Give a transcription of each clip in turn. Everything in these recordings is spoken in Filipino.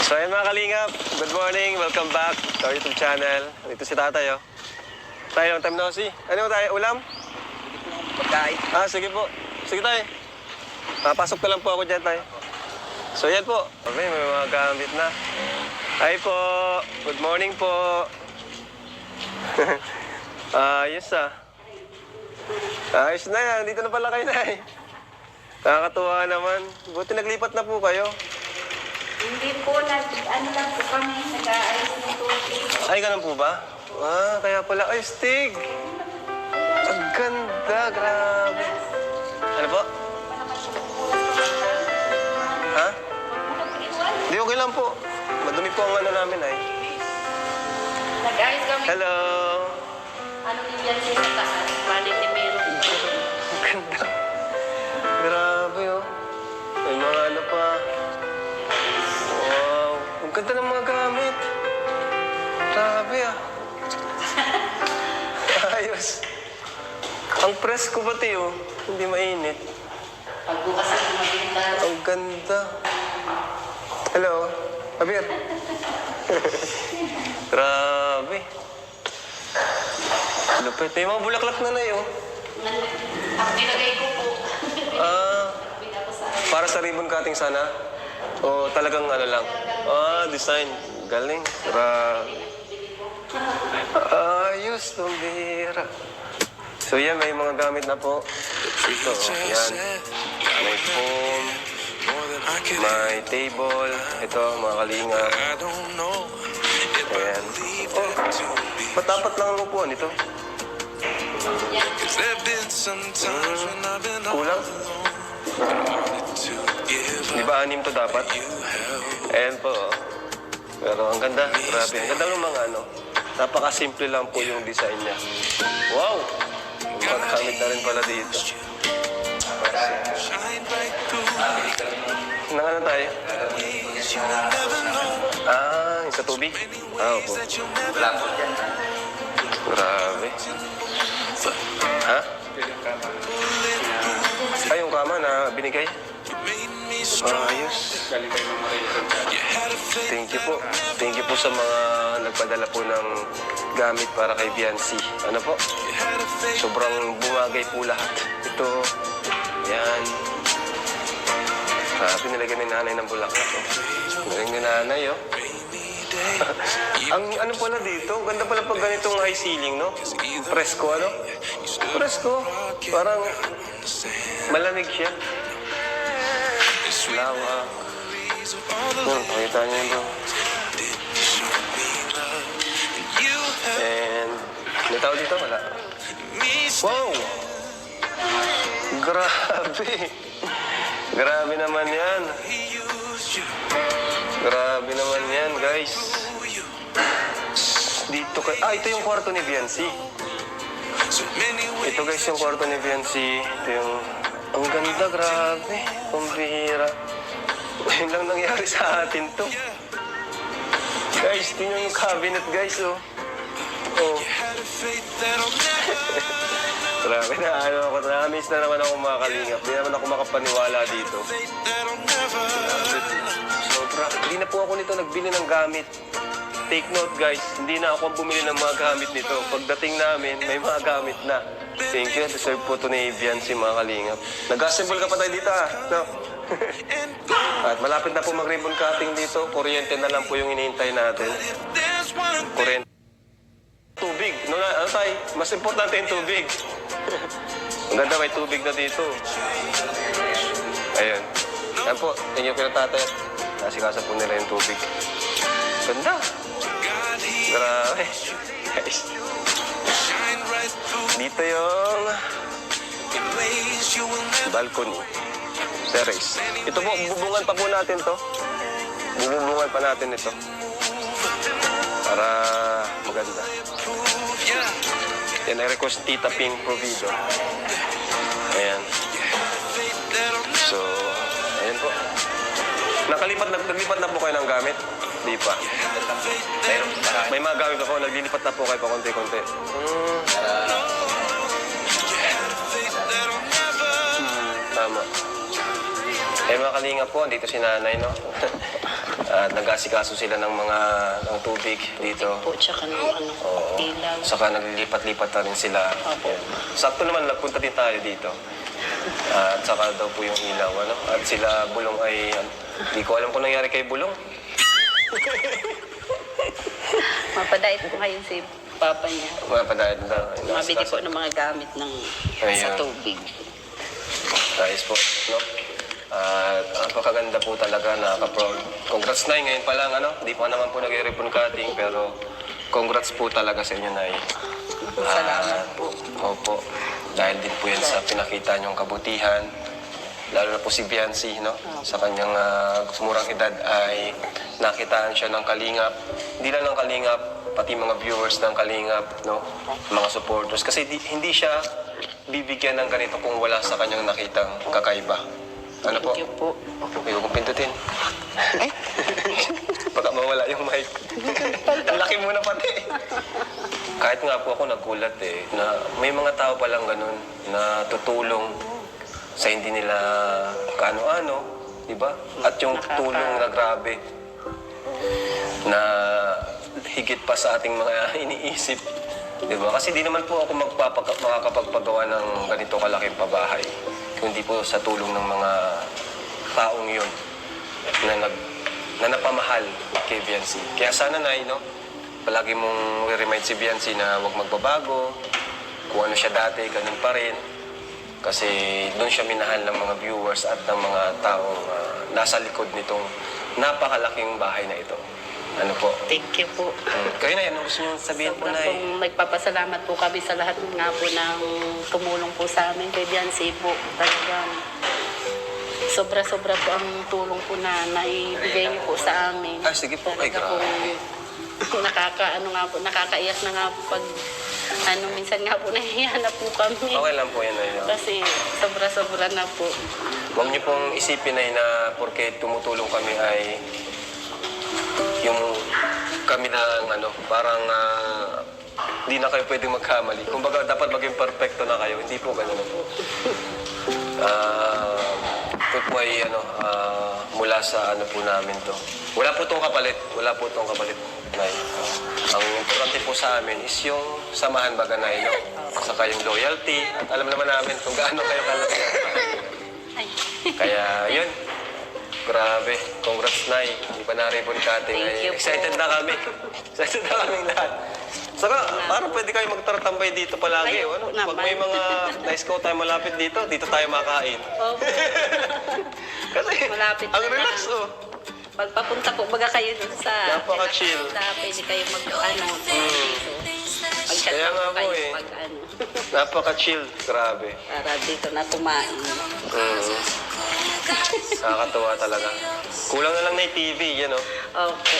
So ayun mga kalingap, good morning, welcome back to our YouTube channel. Dito si tatay, oh. Tayo, long time no see. Ano tayo, ulam? Pagkain. Sige po. Sige tayo. Pasok na lang po ako dyan tayo. So yan po. Okay, may mga gamit na. Hi po. Good morning po. Ayos ah. Ayos na yan. Dito na pala kayo na eh. Nakakatuwa naman. Buti naglipat na po kayo. Hindi po, ano lang po kami, nag-aayos ng tubig. Ay, ganun po ba? Kaya pala. Ay, Stig! Ang ganda, grabe. Ano po? Ha? Hindi, okay lang po. Madumi po ang ano namin ay. Nag-aayos kami. Hello! Ano din yan siya sa taas? Balik ni Mero. Ang ganda. Grabe, oh. May mga ano pa. Wow. Ang ganda ng mga gamit. Grabe, ah. Ayos. Ang presko pati, oh. Hindi mainit. Pagbukas ang maganda. Ang ganda. Hello, Abir. Grabe. Lupit. May mga bulaklak na oh. Ang nilagay ko po. Ako sa Para sa ribbon cutting sana? O talagang ano lang? Design. Galing. Grabe. Ayos, tumbira. So yan, may mga gamit na po. Ito, yan. May foam. May table. Ito, mga kalinga. Ayan. Oh, patapat lang ang upuan ito. Kulang? Di ba 6 to dapat? Ayan po. Pero ang ganda. Grabe. Ang ganda ng mga ano. Napaka-simple lang po yung design niya. Wow! Magkamit na rin pala dito. Nang ano tayo? Yung sa tubig? Opo. Grabe. Ha? Yung kama na binigay? Ayos. Thank you po. Thank you po sa mga nagpadala po ng gamit para kay Biancy. Ano po? Sobrang bumagay po lahat. Ito. Yan. Pinilagyan ni nanay ng bulaklak. Galing ni nanay, oh. Ang ano pala dito, ganda pala pag ganitong high ceiling, no? Presko, ano? Presko. Parang malamig siya. Lawa. Pakita niyo yun, bro. And, may tao dito? Wala. Wow! Grabe! Grabe naman yan. Grabe naman yan, guys. Dito kay... ito yung kwarto ni Biancy. Ito, guys, yung kwarto ni Biancy. Ito yung... Ang ganda, grabe. Kumbira. Ayun lang nangyari sa atin to. Guys, tingnan yung cabinet, guys, oh. Oh. Grabe na, na-miss na naman ako mga kalingap. Hindi naman ako makapaniwala dito. Sobra. Hindi na po ako nito nagbili ng gamit. Take note, guys. Hindi na ako bumili ng mga gamit nito. Pagdating namin, may mga gamit na. Thank you. Deserve po ito ni Biancy, mga kalingap. Nag-assemble ka pa tayo dito, ah. No? At malapit na po mag-ribbon cutting dito. Kuryente na lang po yung hinihintay natin. Kuryente. Tubig. Ano tayo? Mas importante yung tubig. Ang ganda, may tubig na dito. Ayun. Yan po. Tingnan po yung tatay. Nasikasa po nila yung tubig. Ganda. Grabe. Guys. Dito yung balcony. Terrace. Ito po, bubungan pa po natin to. Bubungan pa natin ito. Para maganda. Yan ay request Tita Ping Provido. Ayan. So, ayan po. Naglipat na po kayo ng gamit? Di pa. May mga gamit ako, naglilipat na po kayo pa konti-konti. Tama. Mga kalingap po, dito si nanay, no? At nag-asikaso sila ng ng tubig dito. Po, tsaka ng Oo. ilaw. Saka naglilipat-lipat na rin sila. Opo. Sakto naman, nagpunta din tayo dito. At saka daw po yung ilaw, ano? At sila Bulong ay, hindi ko alam kung nangyari kay Bulong. Mapadait po ngayon si Papa niya. Mapadahid na. Mabili po ng mga gamit ng sa Ayan. tubig. Nice po, no? At ang pakaganda po talaga, nakaka-proud. Congrats, Nay. Ngayon pa lang, ano? Di pa naman po nag-ribbon cutting, pero congrats po talaga sa inyo, Nay. Salamat po. Opo. Dahil din po yan sa pinakita niyong kabutihan. Lalo na po si Biancy, no? Sa kanyang murang edad ay nakitaan siya ng Kalingap. Hindi lang ng Kalingap, pati mga viewers ng Kalingap, no? Mga supporters. Kasi hindi siya bibigyan ng ganito kung wala sa kanyang nakitang kakaiba. Ano po? Thank you po. Ayaw kong pindutin. Baka mawala yung mic. Ang laki mo na pati. Kahit nga po ako nagulat na may mga tao palang ganun na tutulong sa hindi nila kaano-ano, di ba? At yung tulong na grabe na higit pa sa ating mga iniisip. Di ba? Kasi di naman po ako makakapagpagawa ng ganito kalaking pabahay. Kundi po sa tulong ng mga taong yun na napamahal kay Biancy. Kaya sana, Nay, no? Palagi mong remind si Biancy na huwag magbabago. Kung ano siya dati, ganun pa rin. Kasi doon siya minahal ng mga viewers at ng mga taong nasa likod nitong napakalaking bahay na ito. Ano po? Thank you po. Kayo na, ano gusto niyo sabihin po, Sobrang Nay? pong nagpapasalamat po kami sa lahat nga po ng tumulong po sa amin. Kay Biancy po, talagang sobra-sobra po ang tulong po na naibigay niyo po sa amin. Ah, sige po, ay, Talaga grabe. po, nakakaiyak na nga po pag, minsan nga po nahihiya na po kami. Okay lang po yan, Nay. Kasi sobra-sobra na po. Huwag niyo pong isipin, Nay, na porke tumutulong kami ay yung kami na parang hindi na kayo pwedeng magkamali. Kumbaga, dapat maging perfecto na kayo. Hindi po ganun po. Ito po ay mula sa po namin to. Wala po itong kapalit. Wala po itong kapalit, Nay. Ang importante po sa amin is yung samahan baga, Nay, no? Saka yung loyalty. At alam naman namin kung gaano kayo kalaki. Ay. Kaya, yun. Grabe. Congrats, Nay. Hindi pa na-ribbon cutting. Thank you Ay, excited po. na kami. Excited na kaming lahat. Saka, parang pwede kayo magtaratambay dito palagi. Kayo Ano? po Pag may naman. mga nice ko tayo malapit dito tayo makain. Opo. Kasi, Malapit ang na relax, lang. oh. Pagpapunta po, baga kayo dun sa... Napaka-chill. Pwede kayo dito. Pag-chat Kaya nga po po kayo eh. pag Napaka-chill. Grabe. para dito na kumain. Nakakatuwa talaga. Kulang na lang na yung TV, yan, oh. Opo.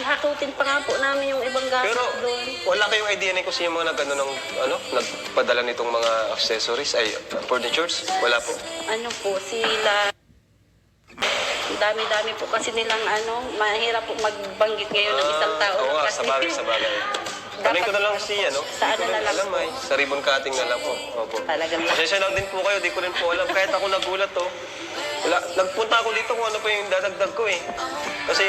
Hakutin pa nga po namin yung ibang gamit Pero, doon. wala kayong idea na kung sino yung mga nagpadala nitong mga accessories, furnitures? Wala po. Ano po, sila... Dami-dami po kasi nilang mahirap po magbanggit ngayon ng isang tao. Oo nga, kasi sa bagay. Tanong ko na lang si, Sa di ko na rin lang alam, po. sa ribbon cutting na lang po. Opo. Talagang Pasensya lang din po kayo, di ko rin po alam. Kahit ako nagulat, nagpunta ako dito kung ano pa yung dadagdag ko, eh. Kasi,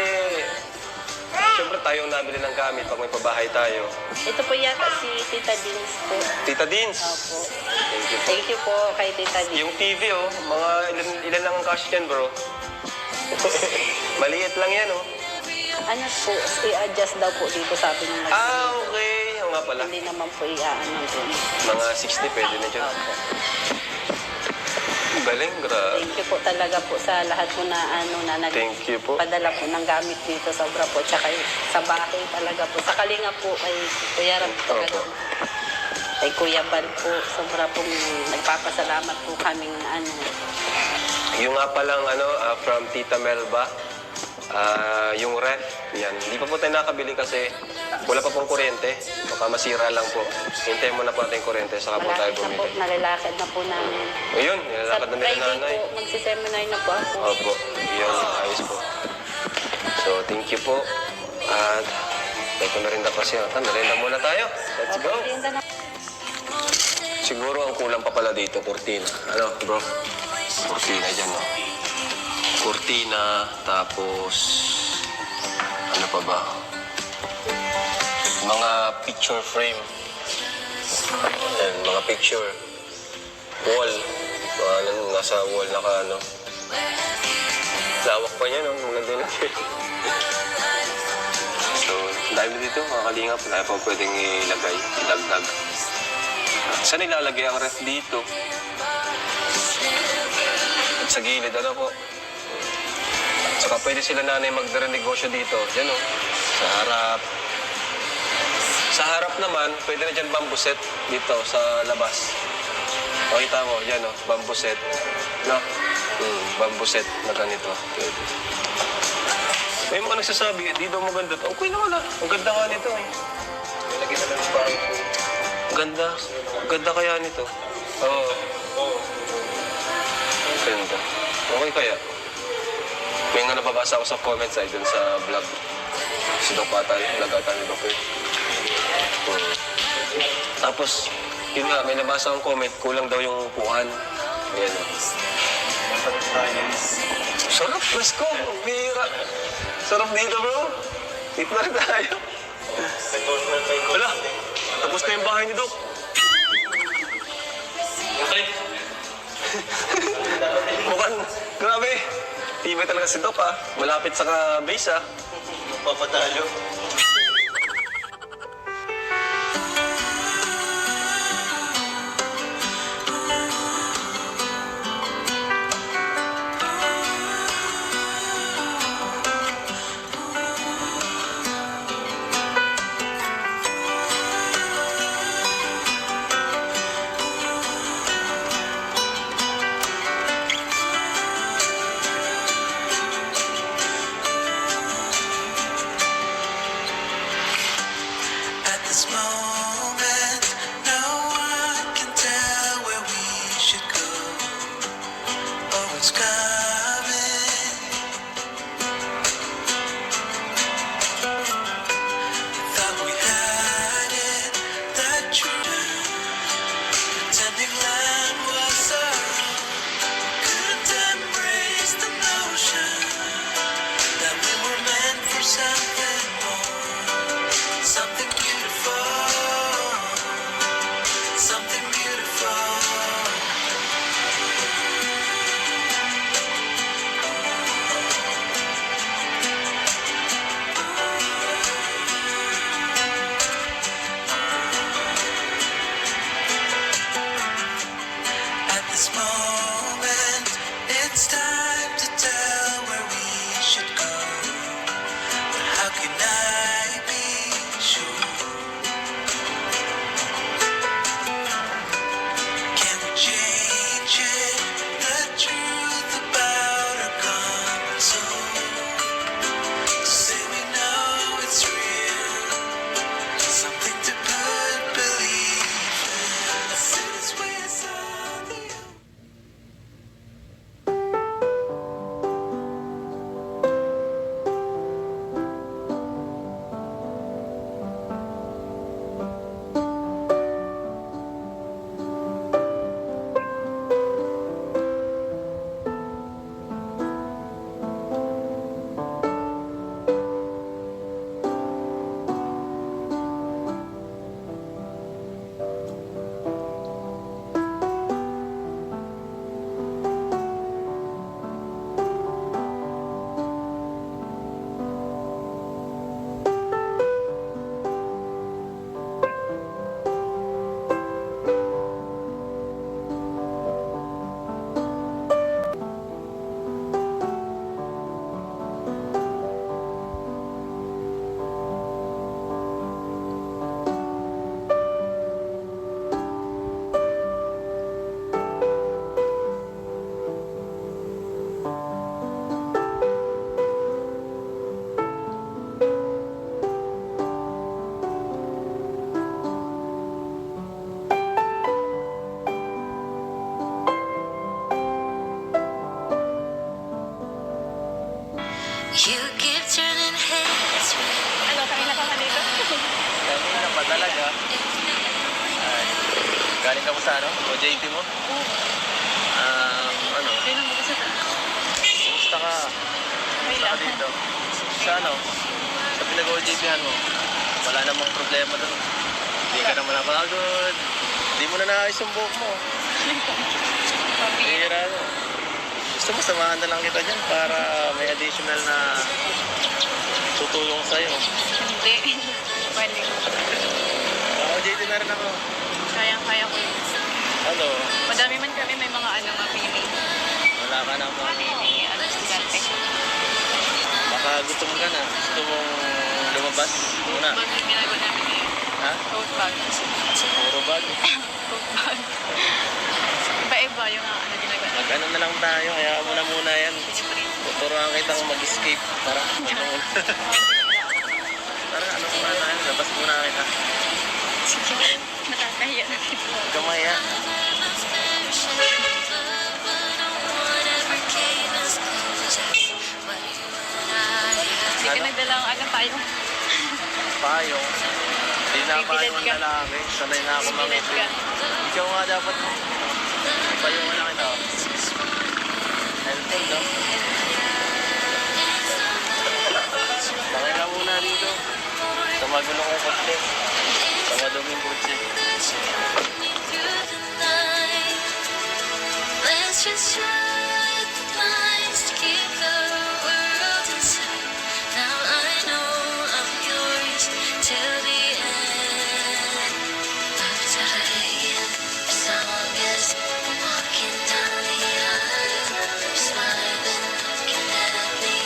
siyempre tayo ang nabili ng gamit pag may pabahay tayo. Ito po yata si Tita Dins po. Tita Dins, Opo. thank you. Thank you po kay Tita Dins. Yung TV, mga ilan lang ang cash yan, bro. Maliit lang yan, oh. Ano po, i-adjust daw po dito sabi ng Okay. Oo nga pala. Hindi naman po i-ano doon. Mga 60 pwede na dyan. Galing, grabe. Thank you po talaga po sa lahat po na Thank you po. nagpadala po ng gamit dito. Sobra po. Tsaka sa bahay talaga po. Sa Kalinga po kay Kuya Ram. Opo. Kay Kuya Bal po. Sobra po nagpapasalamat po kaming Yung nga palang from Tita Melba, yung ref, yan. Hindi pa po tayo nakabili kasi wala pa pong kuryente. Baka masira lang po. Hintayin muna po natin yung kuryente, saka po tayo malakad na po. bumili. Nalalakad na po namin. Ayun, Sa nilalakad na nila Friday nanay. po, magsi-seminar na po ako. Opo, yun, ayos po. So, thank you po. At, ito na rin na kasi. Narinda muna tayo. Let's go. Okay, Linda na. Siguro ang kulang pa pala dito, kurtina. Ano, bro? Kurtina dyan, no? Cortina, tapos ano pa ba? Mga picture frame. Ayan, mga picture. Wall. Mga nasa wall na ano. Lawak pa niya, no? Maganda na siya. So, dahil dito, mga kalingap, wala pa pwedeng ilagay, ilagdag. Saan ilalagay ang ref dito? At sa gilid, ano po? Saka pwede sila nanay magdara-negosyo dito. Yan o, sa harap. Sa harap naman, pwede na dyan bamboo set dito sa labas. Makita mo, yan o, bamboo set. No? Bamboo set na ganito. Pwede. May mga nagsasabi, di daw maganda to. Okay naman ah. Ang ganda nga nito eh. Lagyan na lang yung bahay po. Ganda. Ganda kaya nito. Oo. Oo. Ganda. Okay kaya. May nga nababasa ako sa comments ay dun sa vlog. Si Doc Patay, vlog ata ni Doc eh. Tapos, yun nga, may nabasa akong comment, kulang daw yung upuan. Ayan o. Sarap, let's go. Bira. Sarap dito bro. Dito na rin tayo. Wala, tapos na yung bahay ni Doc. Okay. Mukhang, grabe. Tibay talaga si Doc ah. Malapit sa base ah. Papatalo. At this moment, no one can tell where we should go or what's coming. Thought we had it, that truth, pretending land was our own. Couldn't embrace the notion that we were meant for something more. Something beautiful, something beautiful. At this moment, it's time to tell where we should go. But how can I be sure? Can we change it? The truth about our common soul. Say we know it's real. Something to put belief in. Since we saw the You keep turning heads Ano, kanina ka dito? Kanina pa talaga. Ay, galing ka mo sa ano? O JT mo? Ano? Kailan mo kasi Kumusta ka? ka dito. Sa ano? Sa pinag-OJT-han mo. Wala namang problema doon. Hindi ka naman napagod. Hindi mo na naayos yung buhok mo. Hira na. Gusto mo samahan na lang kita dyan para may additional na tutulong sa'yo. Hindi. Pwede. OJT na rin ako. Kayang-kaya ko yun. Ano? Madami man kami may mga mapili. Wala ka na mga... Mapili, estudyante. Baka gutom ka na. Gusto mong lumabas muna. Bag yung ginagawa namin ngayon. Ha? Tote bag. Puro bag. Tote bag. Iba-iba yung ginagawa namin. Mag-ano na lang tayo. Kaya mo na muna yan. Tuturuan kitang mag-escape. Tara. Tara, ano muna tayo. Labas muna kita. Sige. Nakakahiya na dito. Kamaya. Sige, nagdala ang tayo. Payong. Hindi na Bibilad payong ang ka. lalaki. Sanay na ako Bibilad ka. Ikaw nga dapat mo. Payong na kita. Helpful, no? Sakay ka muna dito. Sa magulo kong kotse. Sa maduming kotse. Let's just shut the blinds to keep the world inside. Now I know I'm yours till the end of time. As long as I'm walking down the aisle, you're smiling, looking at me,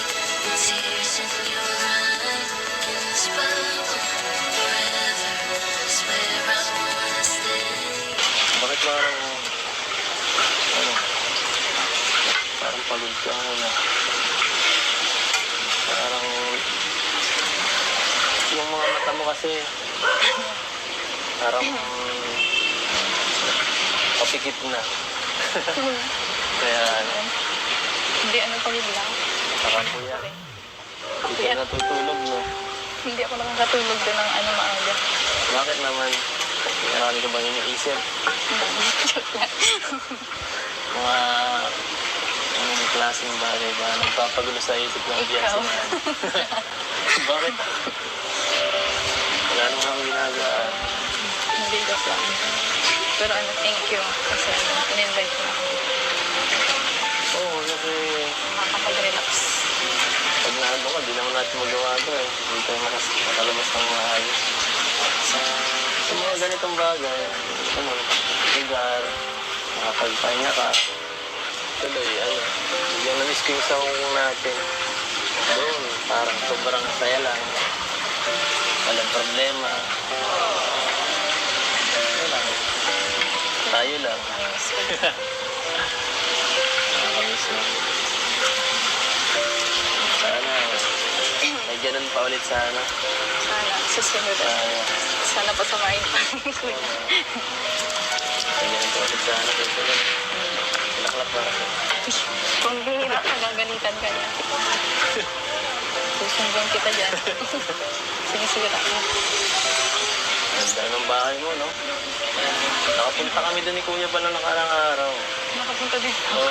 tears in your eyes. Forever is where I wanna stay. Bakit parang pagod ka na. Parang yung mga mata mo kasi parang papikit na. Kaya Hindi, pagod lang. nakakuya. Hindi ka natutulog, no? Hindi ako nakakatulog din ng maaga. Bakit naman? Marami ka bang iniisip? Joke lang. Mga anong klaseng bagay ba? Nagpapagulo sa isip ng Ikaw. biyasin na yan. Bakit? Wala naman akong ginagawa. Hindi, joke lang. Pero thank you. Kasi in-invite mo ako. Oo, kasi Makakapag-relax. pag naano ka, di naman natin magawa ito eh. Hindi tayo makalabas ng maayos. Sa mga ganitong bagay, lugar, makapagpahinga ka. Tuloy, bigyan na-miss ko yung sawong natin. Doon, parang sobrang saya lang. Walang problema. Ano lang. Tayo lang. Miss ko. Nakamiss lang. Sana, may ganun pa ulit sana. Sana, susunod. Sana pasamahin pa. May ganun pa ulit sana. Pinaklap para. Kung bihira ka, gagalitan ka niya. Susumbong kita dyan. Sinisira mo. Ganda ng bahay mo, no? Nakapunta kami doon ni Kuya pala nakarang araw. Nakapunta din ako.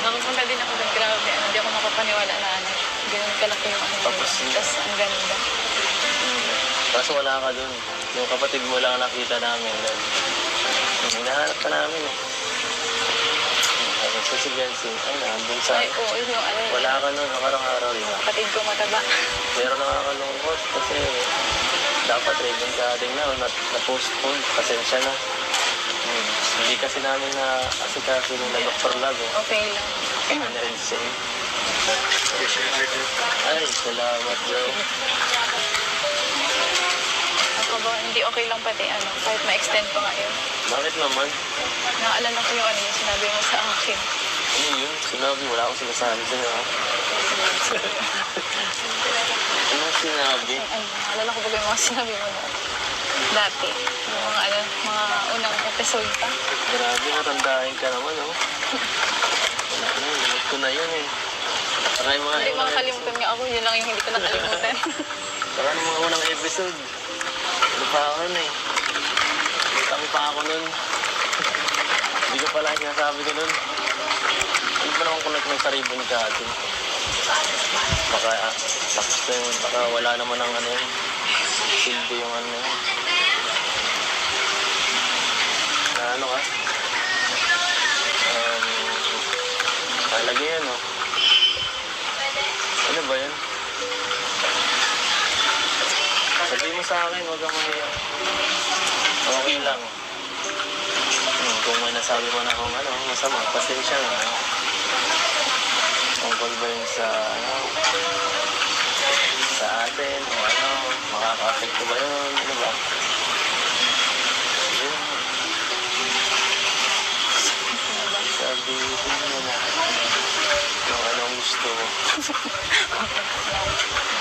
Nakapunta din ako doon. Grabe. Hindi ako makapaniwala na ganun kalaki yung Tapos Tapos ang ganda. Kaso wala ka doon. Yung kapatid mo lang nakita namin doon. Hinahanap ka namin eh. Kasi si Jensen, nandun sa... Ay, oo, yung Wala ka noon, nakarang araw rin. kapatid ko mataba. Pero nakakalungkot kasi dapat ribbon cutting na, na-postpone. Pasensya na. Hindi kasi namin na asikaso nila Dr. Lag. Okay lang. Ano rin siya. Ay, salamat bro. Ako ba, hindi okay lang pati kahit ma-extend pa nga yun. Bakit naman? Naalala ko yung yung sinabi mo sa akin. Ano yun? Sinabi, wala akong sinasabi sa'yo ha? Anong sinabi? Naalala ko ba yung mga sinabi mo na dati? Yung mga mga unang episode pa. Grabe, matandahin ka naman, oh. Wala na, limit ko na yun eh. Saka yung mga... Hindi makakalimutan nga ako, yun lang yung hindi ko nakalimutan. Saka yung mga unang episode. Ano pa ako nun eh. Kami pa ako nun. Hindi ko pala sinasabi ko nun. Ano pa naman connect ng sa ribbon cutting? Baka tapos na yun, baka wala naman ang ano yun. Silbi yung ano yun. Na ano ka? Talaga yan, oh. Ano ba yan? Sabihin mo sa akin, huwag kang mahiya. Okay lang. Kung may nasabi mo na kung ano, masama, pasensya na. Tungkol ba yun sa, ano, sa atin, o ano, makaka-apekto ba yun, ano ba? Yun. Sabihin mo na kung anong gusto mo.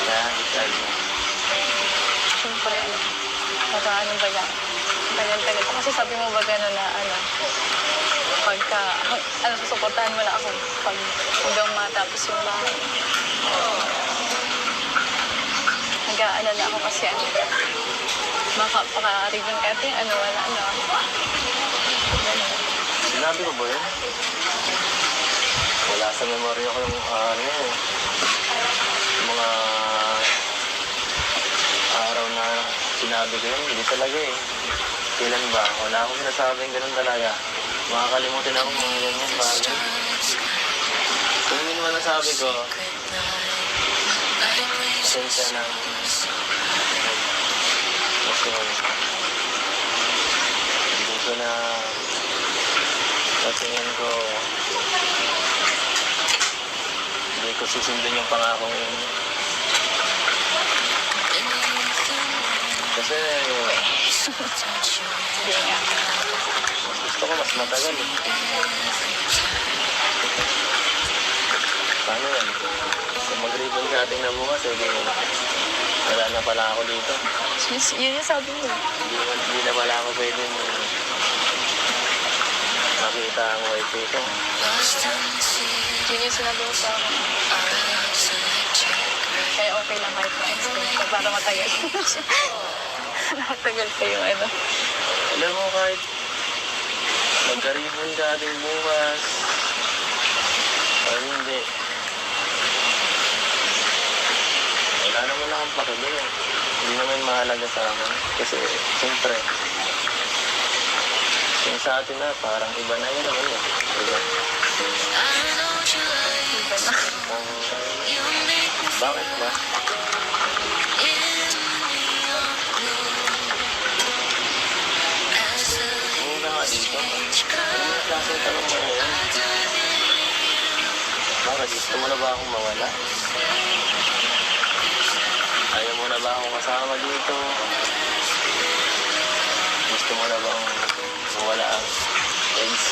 Yan, ital mo. Siyempre, ano ba yan? Tagal-tagal ko. Kasi sabi mo ba gano'n na pagka, susuportahan mo na ako pag hanggang matapos yung bahay. Nag-aalala ako kasi makapaka-ribbon cutting, wala. Ganun. Sinabi ko ba yun? Wala sa memory ko yung mga araw na sinabi ko yun. Hindi talaga eh. Kailan ba? Wala akong sinasabing ganun talaga. Makakalimutin ako mga ganyan bagay. Kung yun naman nasabi ko, pasensya na. Kasi hindi ko na tingin ko hindi ko susundin yung pangako yun. Kasi Hindi nga. gusto ko mas matagal eh. Paano yan? Kung mag-ribbon cutting na bukas, wala na pala ako dito. Yun yung sabi mo. Hindi na pala ako pwede makita ang wifi ko. Yun yung sinabi mo sa akin. Kaya okay lang kahit na-explain ko para matagal. Matagal pa yung Alam mo, kahit magka-ribbon cutting bukas, o hindi, wala naman akong pakibig eh. Hindi naman mahalaga sa akin. Kasi, siyempre, yung sa atin na, parang iba na yun naman yun. Diba? Iba na. Bakit ba? Muna nga dito. Ano yung klaseng tanong mo na yun? Bakit? Gusto mo na ba akong mawala? Ayaw mo na ba akong kasama dito? Gusto mo na bang mawala ang NC?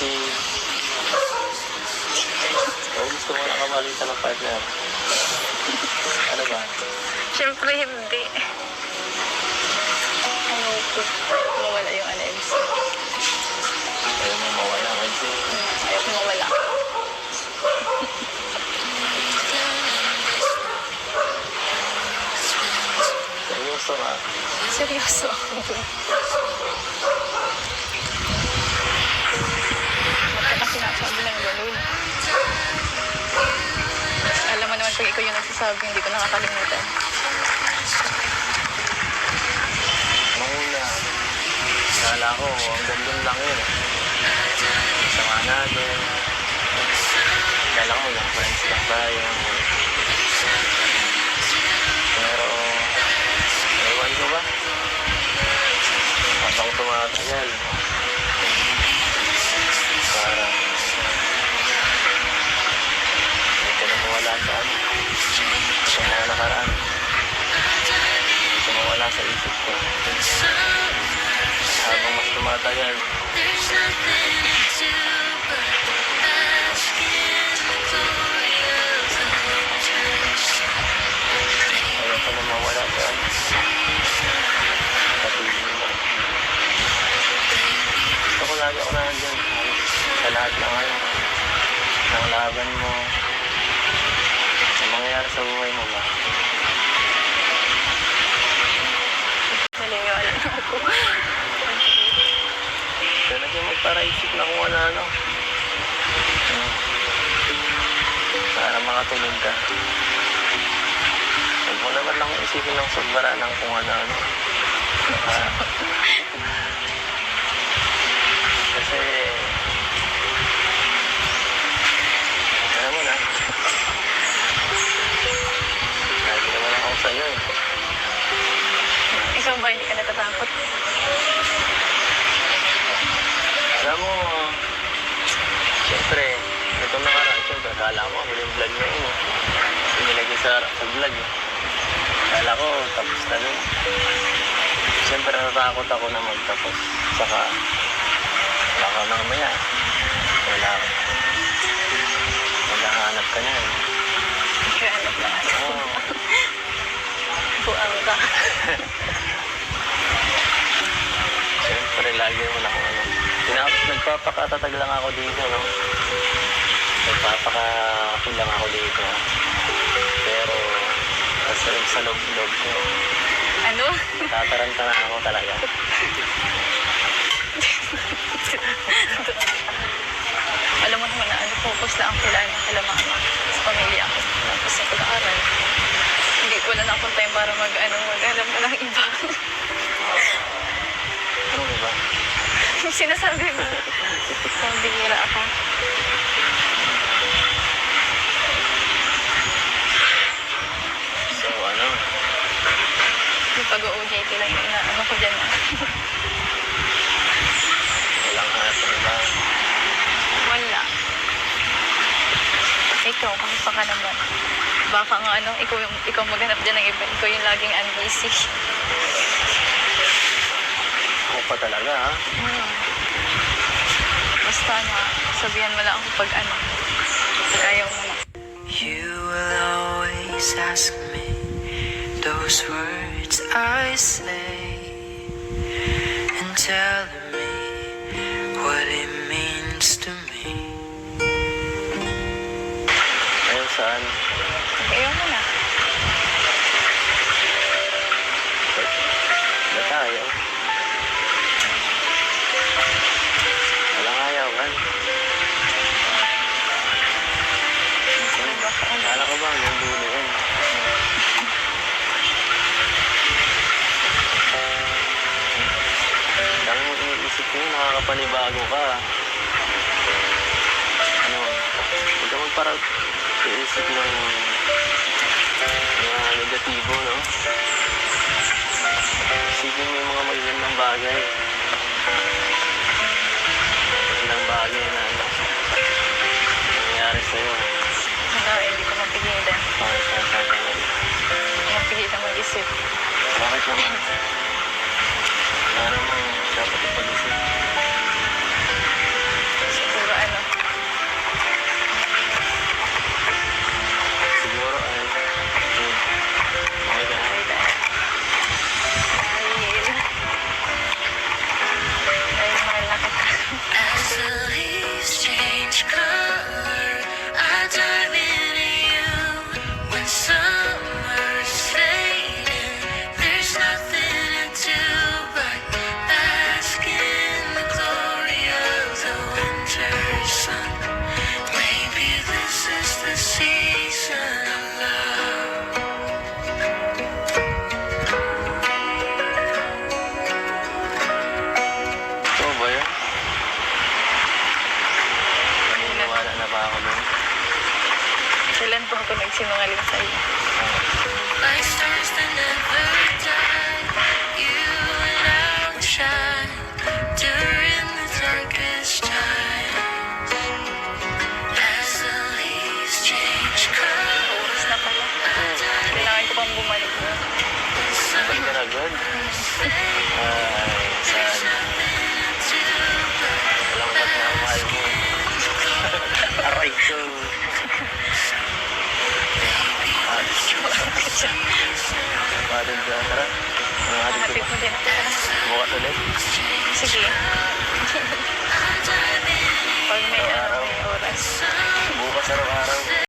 O gusto mo na kamalitan ng partner? Ano ba? Siyempre hindi. Ayoko mawala yung NFC. Ayaw mo mawala ang NC? Ayoko mawala. Seryoso nga. Seryoso ako. Bakit kasi sinasabi lang ganun? Alam mo naman pag ikaw yung nagsasabi, hindi ko nakakalimutan. Mauna. Kala ko, hanggang doon lang yun. Sama natin. Kala ko yung friends lang tayo. Pero, ewan ko ba? Habang tumatagal, parang hindi ka na mawala sa ano. Sa mga nakaraan. Sa mawala sa isip ko. Habang mas tumatagal, There's nothing to but bask in the glory of the winters. ayaw ko na mawala sa ano. Kapiling mo. Gusto ko lagi ako nandyan. Sa lahat ng ano, ng laban mo. Ang mangyayari sa buhay mo ba? Naliniwala na ako. Kaya naging magparaisip na kung ano-ano. Para makatulog ka. Huwag mo naman lang isipin ng sobra ng kung ano-ano. Kasi, alam mo na, lagi naman ako sa'yo eh. Ikaw ba hindi ka natatakot? Alam mo, siyempre, itong nakaraan, siyempre, akala mo, huling vlog na yun eh. Pinilagay sa vlog eh. Akala ko, tapos na nun. Siyempre, natatakot ako na magtapos. Saka, baka mamaya, wala ka. Maghahanap ka niyan. Nagkahanap lang ako. Oo. Buang ka. Siyempre, lagi naman ako ano. Nagpapakatatag lang ako dito, no? Nagpapakapil lang ako dito. Pero, sa loob-loob ko, Ano? tataranta na ako talaga. Alam mo naman na ano, focus lang ang kila mama sa pamilya ko. Tapos sa pag-aaral. Hindi ko wala na akong time para mag-alam ka ng iba. Ano ba? Sinasabi mo. Pambihira ako. So, ano? Yung pag-OJT lang yung inaano ko dyan. Walang hanap na iba. Wala. Ikaw, kamusta ka naman? Baka nga ano, ikaw maghanap dyan ng iba. Ikaw yung laging unbusy. Ako pa talaga, ha? Basta na, sabihan mo lang ako pag ano. Pag ayaw mo na. You will always ask me those words I say and tell me what it means to me. Ayun, saan? Pag ayaw mo na. Ba tayo? Walang ayaw, man. Kala ko ba, yung dulo yun. Dami mo iniisip ko yun, nakakapanibago ka. Ano, huwag ka magparag iisip ng mga negatibo, no? Isipin mo yung mga magandang bagay. Magandang bagay na ano, nangyayari sa'yo. Wala, hindi ko mapigilan. Bakit ka sa akin? Hindi ko mapigilan mag-isip. Bakit naman? Wala namang dapat ipag-isip. Siguro ano, Siguro ay, okay ka na. ay dahil. Dahil mahal na kita. As the leaves change color, I dive into you. When summer's fading, there's nothing to do but bask in the glory of the winter sun. Maybe this is the season of love. Ito ba yun? Naniniwala na ba ako doon? Kailan po ako nagsinungaling sa iyo? Like stars that never die, you and I will shine during the darkest times. As the leaves change color, Oras na pala. Kailangan ko pang bumalik mo. Ba't ka na good? Ay, saan? Walang ba't na ang mahal mo. Aray ko. Padod ka, tara. Mga hatid Hatid ko mo din ako. bukas ulit. Sige. Pag may ano, Araw-araw. may oras. Bukas araw-araw.